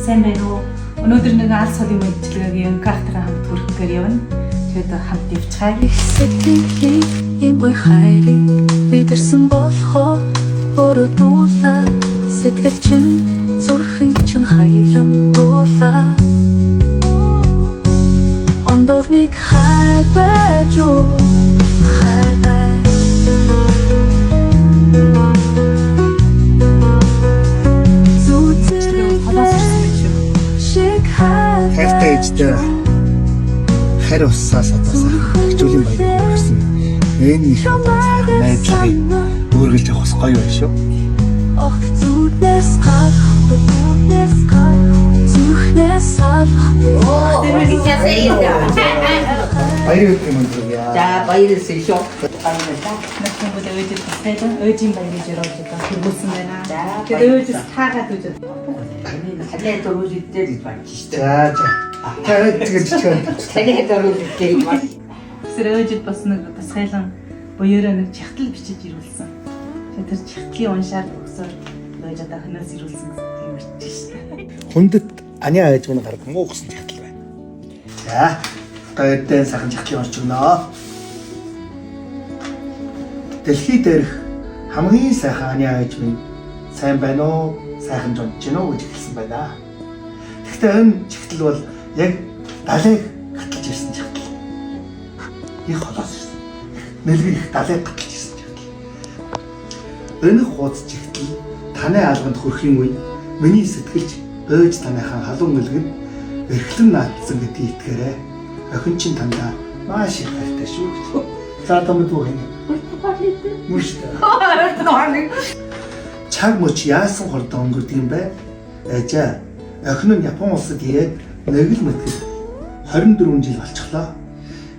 сайн байна уу? Өнөөдөр нэг алс холын мэдлэгийн картера хамт хүрхээр явна. Тэгээд хамт явчихаа. Ийм гоё хайрыг бидэрсэн болохоо өөрөө дуулаа. Сэтгэл чинь зүрхэн чинь хаялан дуулаа. Ондорник хайбаж юу хайртай ээжтэй хайр уссаас атаасаа хичүүлийн баяр хүргэсэн. Энэ их найдлагыг өөргөлж авах гоё байх шүү. Ох зүрхнээс Баяр гэх юм уу? За баярлалаа шүү. Начнаа бол өөжид бастай өөжийн баяр гэж яриж байгаа хэрэгүүлсэн байна. Тэгээд өөжөөс таагаад үжид. Танай дөрөв идэх гэж байна шүү дээ. За. Тэгээд Танай дөрөв идэх гэж байна. Тэр өөжид бас нэг басгайлан буяараа нэг чахтал бичиж ирүүлсэн. Тэр чахтлын уншаад өгсөөр өөж одоо ханаас ирүүлсэн юм чи шүү. хүндэт аниа ээж минь гардаг муу гэсэн чахтал байна. За. Гайдэн сайхан чахлын орч өгнө. Дэлхий дээрх хамгийн сайхан аниа ээж минь сайн байна уу? Сайхан жонж гэнэ үү гэж хэлсэн байна. Гэхдээ энэ чахтал бол яг далайг гаталж ирсэн чахтал. Их холоос ирсэн. Нэлгэр их далайг гаталж ирсэн чахтал. Энэ хуудас чахтал таны алганд хүрэхийн үед миний сэтгэлж өөж таныхаа халуун нэлгэнд эрхлэн наадсан гэдгийг итгээрэй. Охин чинь тандаа маш их хайртай шүү. За томд уу хин. Мушта. Чаг моч яасан хордоо өнгөрдөг юм бэ? Ээжээ. Охин нь Япон улсад ирээд нэг л мэтгэл 24 жил болчихлоо.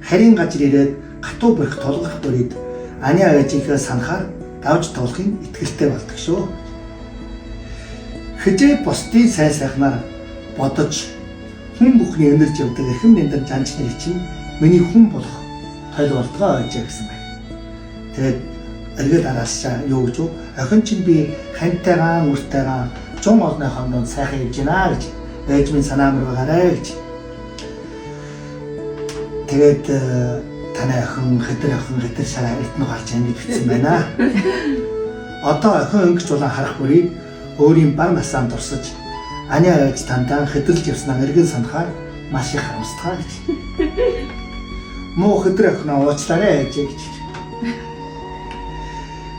Харийн газар ирээд гатуу бэрх толгох бүрийд аниа ээжийнхээ санахаар давж тоглохын итгэлтэй болдог шүү. Хэзээ бусдын сайн сайхнаар бодож хүн бүхний энерги явдаг эрхэм нэмдэр жанч нарыг чинь миний хүн болох тойл болдгоо ээж гэсэн байна. Тэгээд эргээд араасаа юу гэж вэ? Охин чинь би хантайгаа мөртайгаа жун олны хооронд сайхан явж гинэ гэж ээж минь санаамар байгаарэ гэж. Тэгээд танай охин хэдэр шараа эртнэ гарч ингэ бичсэн байна. Одоо охин өнгөч болон харах бүрийг өөрийн баг насаанд дурсаж аниа ээж тандаа хэдэлж явснаа эргэн санахаар маш их харамсдаг гэж. Муу хэдэр охиноо уучлаарай ээж гэж.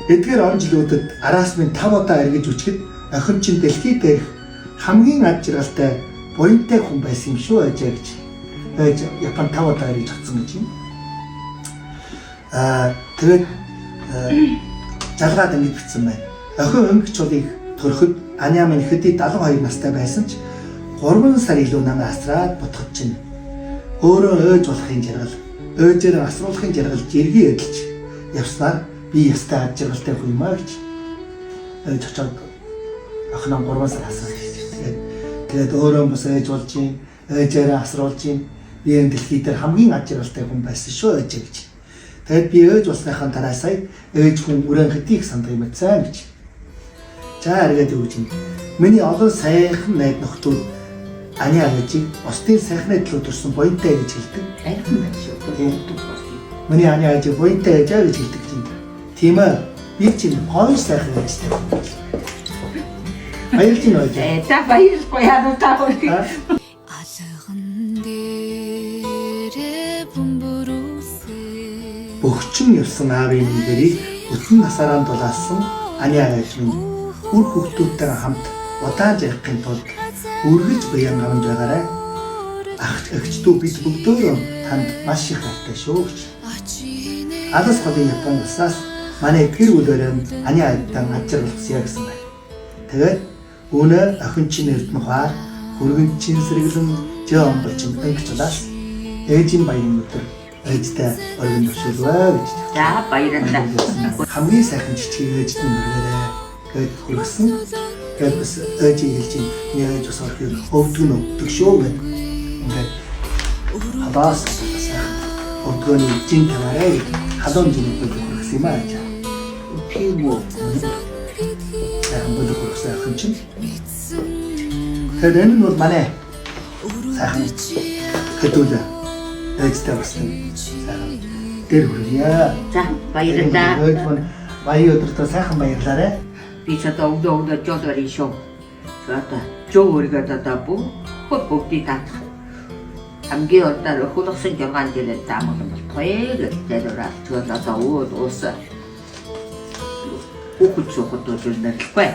Эдгээр он жилүүдэд араас минь 5 удаа эргэж үчихэд охин чинь дэлхий дээрх хамгийн ад жаргалтай буянтай хүн байсан юм шүү ээж гэж. Ээж Япон 5 удаа эргэж авсан гэж юм. Тэгээд жалгаад ингэж бичсэн байна. Охин өнгөч болыг төрөхөд аниа минь хэдий 72 настай байсан ч 3 сар илүү намайг асраад ботход чинь өөрөө өөж болохын жаргал, өөжээр асруулахын жаргал жиргээ эдэлж явснаар би ястай ад жаргалтай хүн юм аа гэж ээж очоод охиноо 3 сар асраад ирсэн. Тэгээд өөрөө бас ээж болж юм, өөжээр асруулж юм. Би энэ дэлхий дээр хамгийн ад жаргалтай хүн байсан шүү ээж гэж. Тэгээд би өөж болсныхаа дараа сая ээж хүн өрөөн хэдийг санддаг юм байсан гэж. За эргээд юу гэж юм. Миний олон сайхан найд нөхдүүд аниа ээжийг бусдын сайхны төлөө төрсөн буянтай гэж хэлдэг. Айхан байна шүү. Миний аниа ээж буянтай ээж гэж хэлдэг юм. Тийм ээ. Би чинь гоё сайхан ээжтэй. Баярлж байна ээж. За баярлалаа яа та хоёрыг. алган дээрээ бөмбөрөөсөө Бөхчөн явсан аавын нэрийг өтөн насаараа дулаасан аниа ээж минь үр хүүхдүүдтэй хамт удаан жаргахын тулд үргэлж баян гамж байгаарай. Эгчдүү бид бүгдөө танд маш их хайртай шүү гэж. Алс холын Япон улсаас манай гэр бүлээрээ аниа ээжтэй ачаар болсон гэсэн байна. Тэгээд өнөө охин чинь эрдэнэ хаар хөргөн чин сэргэлэн жоо амбалчин өнгөч улаас ээжийн баярын өдөр ээжтэй оргин төвшүүлвэ гэж. За баярлалаа. Хамгийн сайхан жижиг ээжтэй мөргөрөө гээд хүргэсэн. Тэгээд бас ээжийн хэлж юм яаж бас орхив өвдгөн шүү гэдэг. Ингээд хадаас сайхан өвдгөний жин таваарай халуун жинүүд хүргэсэн юм аа. Тийм үү. Сайхан боловсрох охин чинь Тэгэхээр энэ нь бол манай сайхан хөдөлгөөн дэжтэй басна. Сайхан дээр хүрье. За баярлалаа. Баяр өдөртөө сайхан баярлаарай. Би ч одоо өглөө жолоор шүү. Одоо жөөргөд одоо бүгдийг татах. Хамгийн урдаар хулгасан жургаан жилээр таамаг болтгоё гэдэг дөрөв чөл одоо ууд уус. Хүүхэд сухад үзүүлнэхгүй.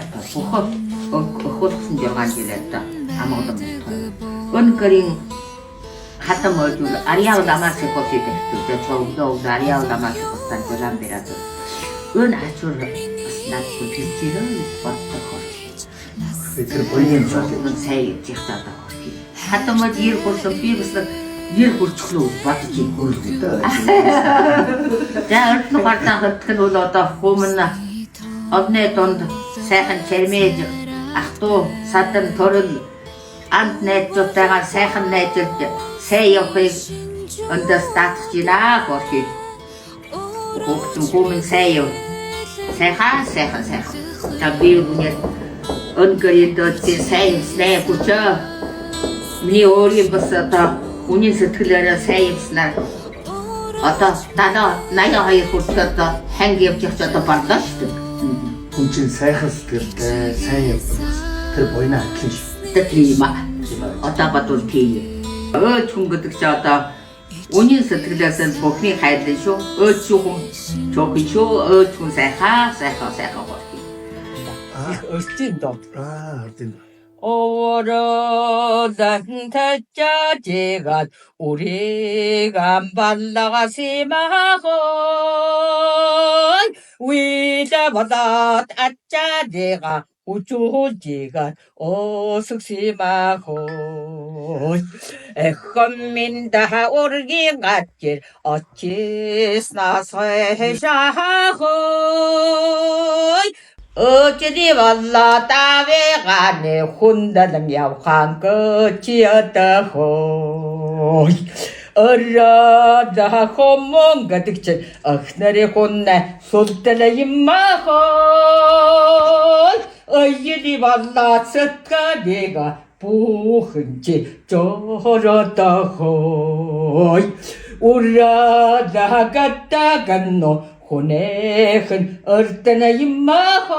Хулгасан жургаан жилээр таамаг болтгоё. Өнкөрийн хатам ойдул ариау дамаас кофе гэдэг зөвлөгөө ариау дамаас кофтан жургаан бэрээд. Өн ачуур наад хүчирээ боттохоо. Тэр боён нь сайн яхтаад байгаа. Хатамд ир болсон би бас ир хүрчлөө бодож юм хөрөлдөө. За өртөө гартаа хөтлөн бол одоо хүмүүн одны донд сайхан чармэж ахтуу садан торол амт найзуудтайгаа сайхан найзууд сайн явахыг өндөөс таатах гинаа гохий. Хүмүүн сайн яв. Сайхан. За би үнээр өнкөрийн дэдтэй сайн хүчээ. Миний өөрийн бас одоо үнийн сэтгэлээрээ сайн юмснаар одоо танаа 82 хүртэл одоо ханг явж явж одоо барлаа шүү дээ. Хүн чинь сайхан сэтгэлтэй, сайн явсан. Тэр буйнаа хатлаа шүү. Тийм аа. Одоо бодвол тийм. Өөч хүн гэдэг чи одоо үнийн сэтгэлээс нь бүхний хайрлан шүү. Өөч хүн чөөхөн шүү. Өөч хүн сайхан болчих. Өртийн доо. Ордын. 오로단 태자지간 우리가 발라가시마고 위자보다 따자지가 우주지간 오숙시마고 에헌민다 오르기갓길 어치스나서해샤고 어찌리 발라 따외가네 혼다는 야한 끝이었다고 얼어다 혼몸 가득 찬 억나리 혼내 손들어 임마고 어찌리 발라 섞어 내가 부흥지 쫄았다고 울어다 갔다 간노 혼내은 얼때나 임마허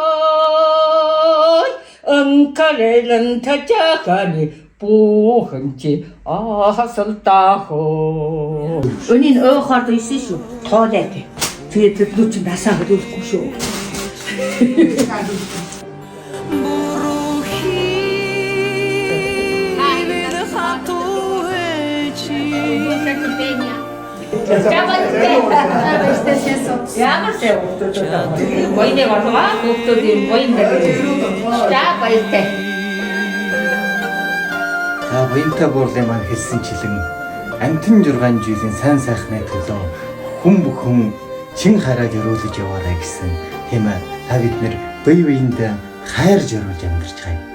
엉칼에는 타자가니 부흥지 아설다호 은인 어허도 있으시오. 더 내게. 뒤에 듣는 나사가 듣고쇼. Ямар ч воины болоо хүүхдүүдийн воиндаг. За баяртай. За буянтай буурлын маань хэлсэнчлэн амтэн 6 жилийн сайн сайхны төлөө хүн бүхэн чин хараад өрөөлөж яваарай гэсэн тийм ээ. Та бид нэр бие биендээ хайр зориулж амьдарч байгаа юм.